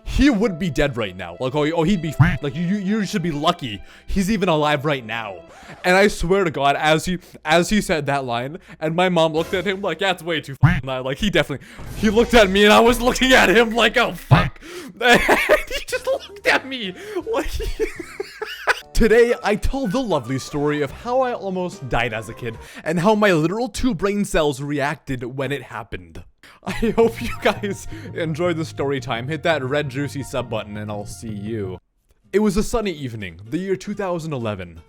he would be dead right now. Like, oh he'd be, like, you should be lucky he's even alive right now. And I swear to God, as he said that line, and my mom looked at him like, yeah, it's way too loud. Like, he looked at me, and I was looking at him like, oh, fuck. And he just looked at me like, Today, I tell the lovely story of how I almost died as a kid, and how my literal 2 brain cells reacted when it happened. I hope you guys enjoyed the story time. Hit that red juicy sub button and I'll see you. It was a sunny evening, the year 2011.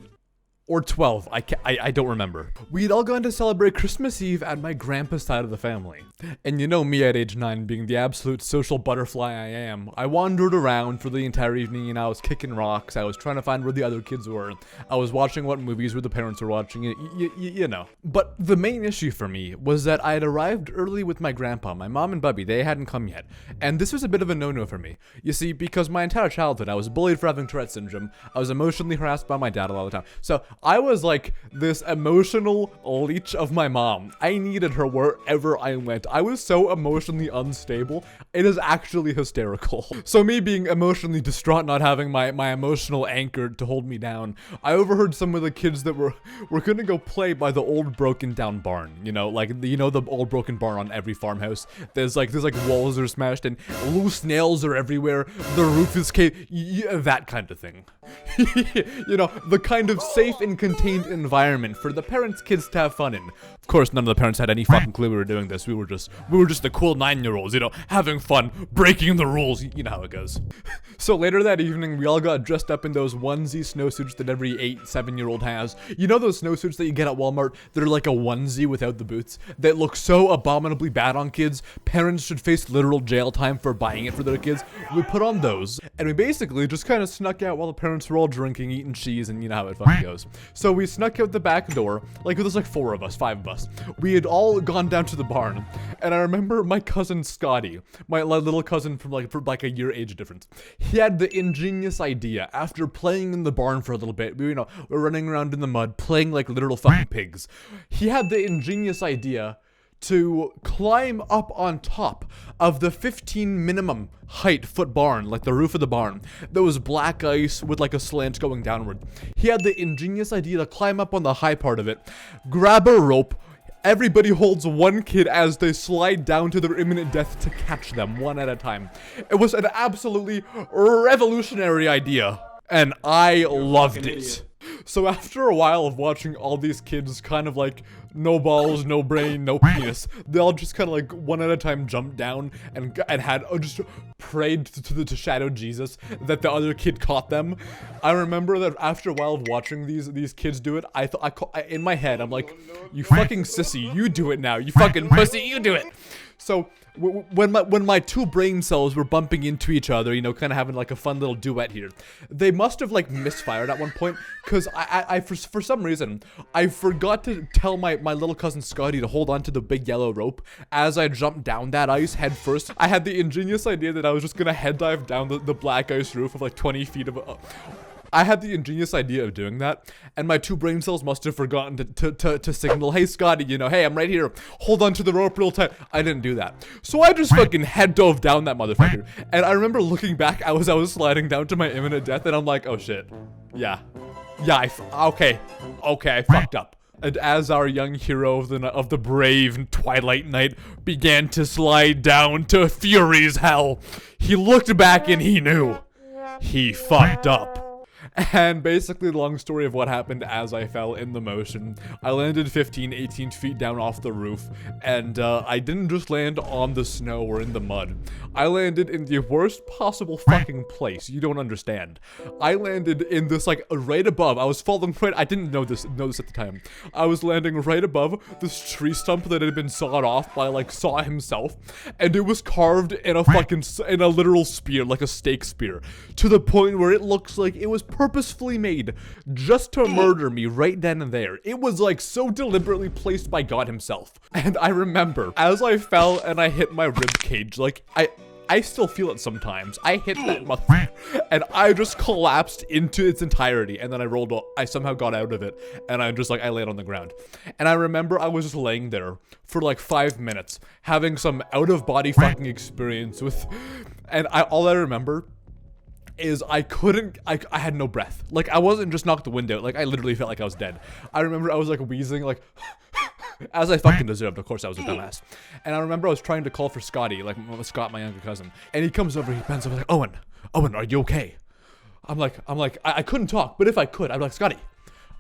Or 12, I don't remember. We'd all gone to celebrate Christmas Eve at my grandpa's side of the family. And you know me at age 9 being the absolute social butterfly I am. I wandered around for the entire evening and I was kicking rocks. I was trying to find where the other kids were. I was watching what movies where the parents were watching, you know. But the main issue for me was that I had arrived early with my grandpa. My mom and Bubby, they hadn't come yet. And this was a bit of a no-no for me. You see, because my entire childhood I was bullied for having Tourette syndrome. I was emotionally harassed by my dad a lot of the time. So I was like this emotional leech of my mom. I needed her wherever I went. I was so emotionally unstable. It is actually hysterical. So me being emotionally distraught, not having my emotional anchor to hold me down, I overheard some of the kids that were gonna go play by the old broken down barn. You know, like the old broken barn on every farmhouse. There's like walls are smashed and loose nails are everywhere. The roof is caved. That kind of thing. You know, the kind of safe and contained environment for the parents' kids to have fun in. Of course, none of the parents had any fucking clue we were doing this. We were just the cool 9-year-olds, you know, having fun, breaking the rules. You know how it goes. So later that evening, we all got dressed up in those onesie snowsuits that every 7-year-old has. You know those snowsuits that you get at Walmart that are like a onesie without the boots? That look so abominably bad on kids. Parents should face literal jail time for buying it for their kids. We put on those, and we basically just kind of snuck out while the parents were all drinking, eating cheese, and you know how it fucking goes. So we snuck out the back door, like there's like 4 of us, 5 of us. We had all gone down to the barn, and I remember my cousin Scotty, my little cousin from like a year age difference. He had the ingenious idea, after playing in the barn for a little bit, we're running around in the mud, playing like literal fucking pigs. He had the ingenious idea to climb up on top of the 15 minimum height foot barn, like the roof of the barn. There was black ice with like a slant going downward. He had the ingenious idea to climb up on the high part of it, grab a rope. Everybody holds one kid as they slide down to their imminent death to catch them one at a time. It was an absolutely revolutionary idea, and I loved it. So after a while of watching all these kids kind of like no balls, no brain, no penis, they all just kind of like one at a time jumped down and had just prayed to shadow Jesus that the other kid caught them. I remember that after a while of watching these kids do it, I in my head I'm like, you fucking sissy, you do it now. You fucking pussy, you do it. So when my 2 brain cells were bumping into each other, you know, kind of having like a fun little duet here, they must have like misfired at one point, because I for some reason I forgot to tell my little cousin Scotty to hold on to the big yellow rope as I jumped down that ice head first. I had the ingenious idea that I was just gonna head dive down the black ice roof of like 20 feet of I had the ingenious idea of doing that, and my 2 brain cells must have forgotten to signal, hey Scotty, you know, hey, I'm right here, hold on to the rope real tight. I didn't do that. So I just fucking head dove down that motherfucker, and I remember looking back as I was sliding down to my imminent death, and I'm like, oh shit, yeah, okay, I fucked up. And as our young hero of the brave Twilight Night began to slide down to Fury's hell, he looked back and he knew. He fucked up. And basically the long story of what happened as I fell in the motion, I landed 18 feet down off the roof, and I didn't just land on the snow or in the mud. I landed in the worst possible fucking place. You don't understand. I landed in this like right above. I was falling right. I didn't know this at the time. I was landing right above this tree stump that had been sawed off by like Saw himself, and it was carved in a literal spear, like a stake spear, to the point where it looks like it was purposefully made just to murder me right then and there. It was like so deliberately placed by God himself. And I remember as I fell and I hit my rib cage, like I still feel it sometimes. I hit that motherfucker and I just collapsed into its entirety, and then I somehow got out of it, and I laid on the ground. And I remember I was just laying there for like 5 minutes having some out of body fucking experience with And all I remember is I had no breath. Like, I wasn't just knocked the wind out. Like, I literally felt like I was dead. I remember I was like wheezing, like, as I fucking deserved. Of course, I was a dumbass. And I remember I was trying to call for Scotty, like Scott, my younger cousin. And he comes over, he bends over, like, Owen, are you okay? I'm like, I couldn't talk, but if I could, I'd be like, Scotty,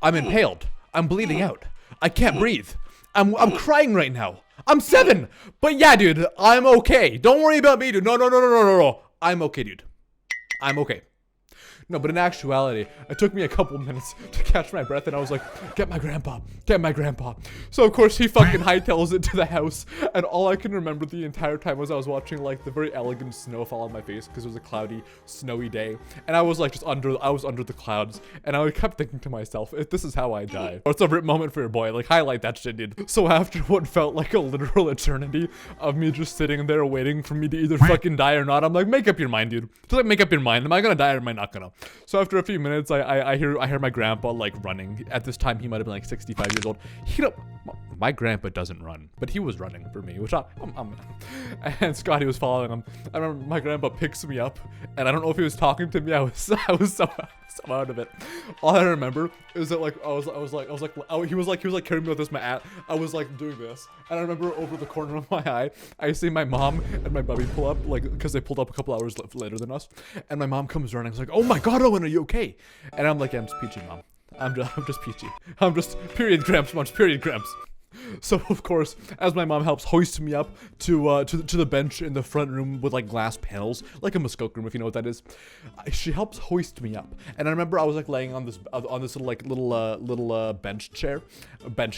I'm impaled. I'm bleeding out. I can't breathe. I'm crying right now. I'm 7. But yeah, dude, I'm okay. Don't worry about me, dude. No. I'm okay, dude. I'm okay. No, but in actuality, it took me a couple minutes to catch my breath, and I was like, get my grandpa. So, of course, he fucking hightails it to the house, and all I can remember the entire time was I was watching, like, the very elegant snow fall on my face, because it was a cloudy, snowy day, and I was, like, I was under the clouds, and I kept thinking to myself, if this is how I die, or it's a rip moment for your boy, like, highlight that shit, dude. So after what felt like a literal eternity of me just sitting there waiting for me to either fucking die or not, I'm like, make up your mind, dude. Just, like, make up your mind. Am I gonna die or am I not gonna? So after a few minutes, I hear my grandpa like running. At this time, he might have been like 65 years old. My grandpa doesn't run, but he was running for me, which and Scotty was following him. I remember my grandpa picks me up, and I don't know if he was talking to me. I was so out of it. All I remember is that he was like carrying me with this mat. I was like doing this, and I remember over the corner of my eye, I see my mom and my buddy pull up, like, because they pulled up a couple hours later than us, and my mom comes running. I was like, oh my god, Owen, are you okay? And I'm like, yeah, I'm just peachy, mom. I'm just peachy. I'm just period cramps, period cramps. So of course, as my mom helps hoist me up to the bench in the front room with like glass panels, like a muskoke room, if you know what that is, she helps hoist me up. And I remember I was like laying on this little bench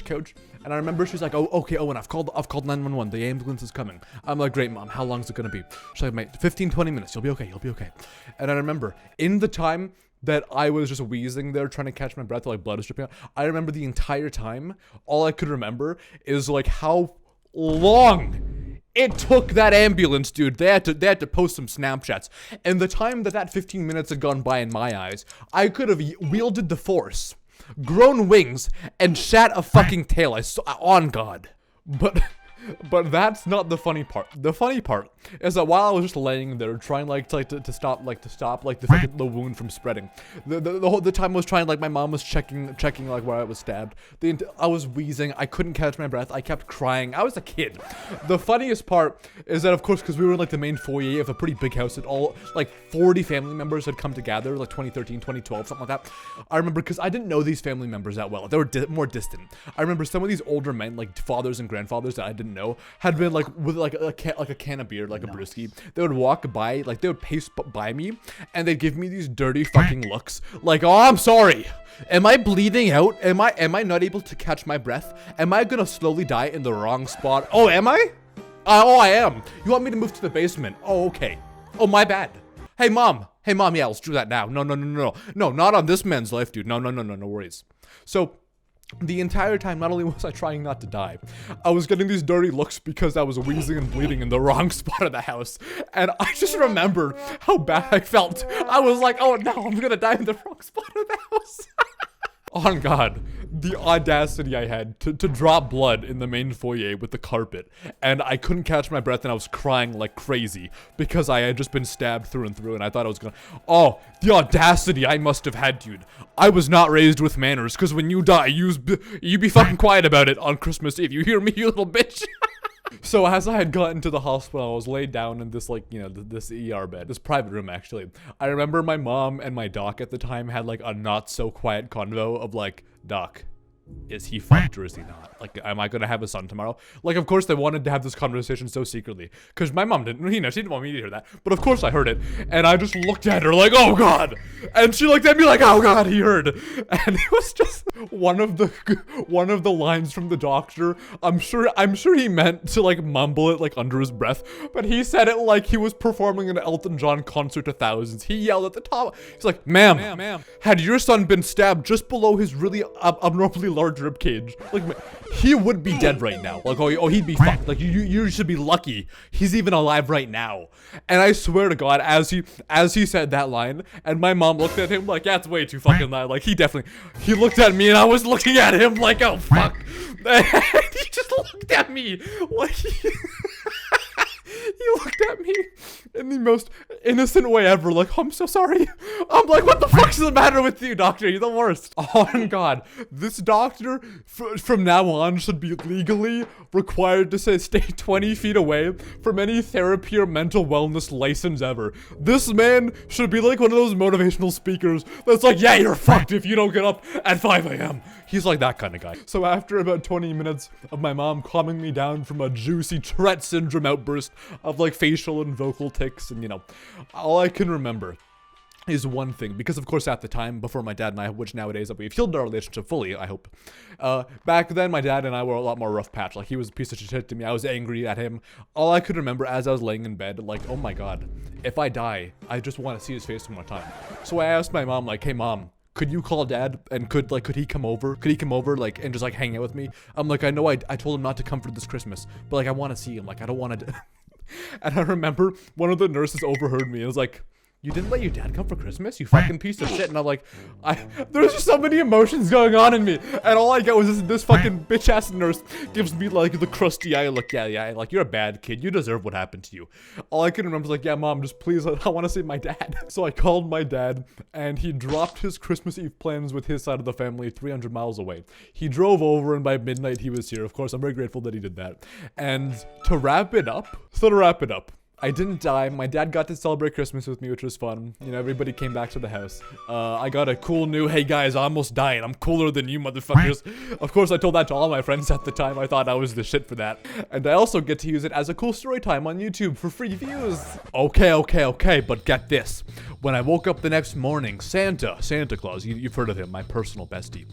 couch, and I remember she's like, oh, okay, Owen, I've called 911. The ambulance is coming. I'm like, great, mom. How long is it gonna be? She's like, mate, 15-20 minutes. You'll be okay. And I remember in the time that I was just wheezing there trying to catch my breath, like blood is dripping out, I remember the entire time, all I could remember is like how long it took that ambulance, dude. They had to post some Snapchats. And the time that 15 minutes had gone by in my eyes, I could have wielded the force, grown wings, and shat a fucking tail. On God. But that's not the funny part. The funny part is that while I was just laying there trying to stop the wound from spreading, the whole time I was trying, like, my mom was checking like where I was stabbed. I was wheezing. I couldn't catch my breath. I kept crying. I was a kid. The funniest part is that, of course, because we were in like the main foyer of a pretty big house, and all like 40 family members had come together, like 2013, 2012, something like that. I remember because I didn't know these family members that well. They were more distant. I remember some of these older men, like fathers and grandfathers that I didn't know, had been like with like a can of beer, like a brewski. They would walk by, like they would pace by me, and they'd give me these dirty fucking looks, like, oh, I'm sorry. Am I bleeding out? Am I not able to catch my breath? Am I gonna slowly die in the wrong spot? Oh, am I? Oh, I am. You want me to move to the basement? Oh, okay. Oh, my bad. Hey, mom. Yeah, let's do that now. No, not on this man's life, dude. No worries. So the entire time, not only was I trying not to die, I was getting these dirty looks because I was wheezing and bleeding in the wrong spot of the house. And I just remembered how bad I felt. I was like, oh no, I'm gonna die in the wrong spot of the house. On God, the audacity I had to drop blood in the main foyer with the carpet, and I couldn't catch my breath, and I was crying like crazy because I had just been stabbed through and through, and I thought I was gonna, oh, the audacity I must have had, dude. I was not raised with manners, because when you die, you be fucking quiet about it on Christmas Eve. You hear me, you little bitch? So as I had gotten to the hospital, I was laid down in this, like, you know, this ER bed, this private room, actually. I remember my mom and my doc at the time had, like, a not so quiet convo of, like, Doc, is he fucked or is he not? Like, am I gonna have a son tomorrow? Like, of course they wanted to have this conversation so secretly, because my mom didn't, you know, she didn't want me to hear that, but of course I heard it, and I just looked at her like, oh God, and she looked at me like, oh God, he heard, and it was just one of the lines from the doctor. I'm sure he meant to, like, mumble it, like, under his breath, but he said it like he was performing an Elton John concert to thousands. He yelled at the top, he's like, ma'am, had your son been stabbed just below his really abnormally large rib cage, like, he would be dead right now. Like, oh, he'd be fucked. Like, you should be lucky he's even alive right now. And I swear to God, as he said that line, and my mom looked at him like, yeah, it's way too fucking loud. Like, he looked at me, and I was looking at him like, oh fuck. And he just looked at me like He looked at me in the most innocent way ever, like, oh, I'm so sorry. I'm like, what the fuck's the matter with you, doctor? You're the worst. Oh, God. This doctor, from now on, should be legally required to stay 20 feet away from any therapy or mental wellness license ever. This man should be like one of those motivational speakers that's like, yeah, you're fucked if you don't get up at 5 a.m. He's like that kind of guy. So after about 20 minutes of my mom calming me down from a juicy Tourette syndrome outburst of like facial and vocal tics and, you know, all I can remember is one thing, because of course at the time, before my dad and I, which nowadays we've healed our relationship fully, I hope, back then my dad and I were a lot more rough patch. Like, he was a piece of shit to me. I was angry at him. All I could remember as I was laying in bed, like, oh my God, if I die, I just want to see his face one more time. So I asked my mom, like, hey mom, could you call dad, and could he come over? Could he come over, like, and just like hang out with me? I'm like, I know I told him not to come for this Christmas, but like I want to see him. Like, I don't want to. And I remember one of the nurses overheard me and was like, you didn't let your dad come for Christmas, you fucking piece of shit. And I'm like, there's just so many emotions going on in me, and all I get was this fucking bitch ass nurse gives me like the crusty eye look. Yeah, like, you're a bad kid, you deserve what happened to you. All I can remember is like, yeah mom, just please, I want to see my dad. So I called my dad, and he dropped his Christmas Eve plans with his side of the family 300 miles away. He drove over, and by midnight he was here. Of course, I'm very grateful that he did that. And to wrap it up, I didn't die. My dad got to celebrate Christmas with me, which was fun. You know, everybody came back to the house. I got a cool new, hey guys, I almost died. I'm cooler than you motherfuckers. Of course, I told that to all my friends at the time. I thought I was the shit for that. And I also get to use it as a cool story time on YouTube for free views. Okay, but get this. When I woke up the next morning, Santa Claus, you've heard of him, my personal bestie.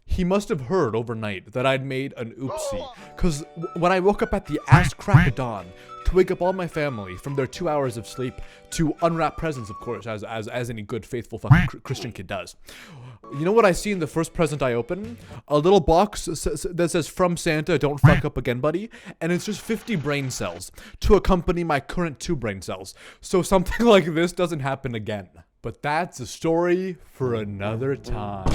He must have heard overnight that I'd made an oopsie. Cause when I woke up at the ass crack of dawn, to wake up all my family from their 2 hours of sleep to unwrap presents, of course, as any good, faithful fucking Christian kid does. You know what I see in the first present I open? A little box that says, from Santa, don't fuck up again, buddy. And it's just 50 brain cells to accompany my current 2 brain cells. So something like this doesn't happen again. But that's a story for another time.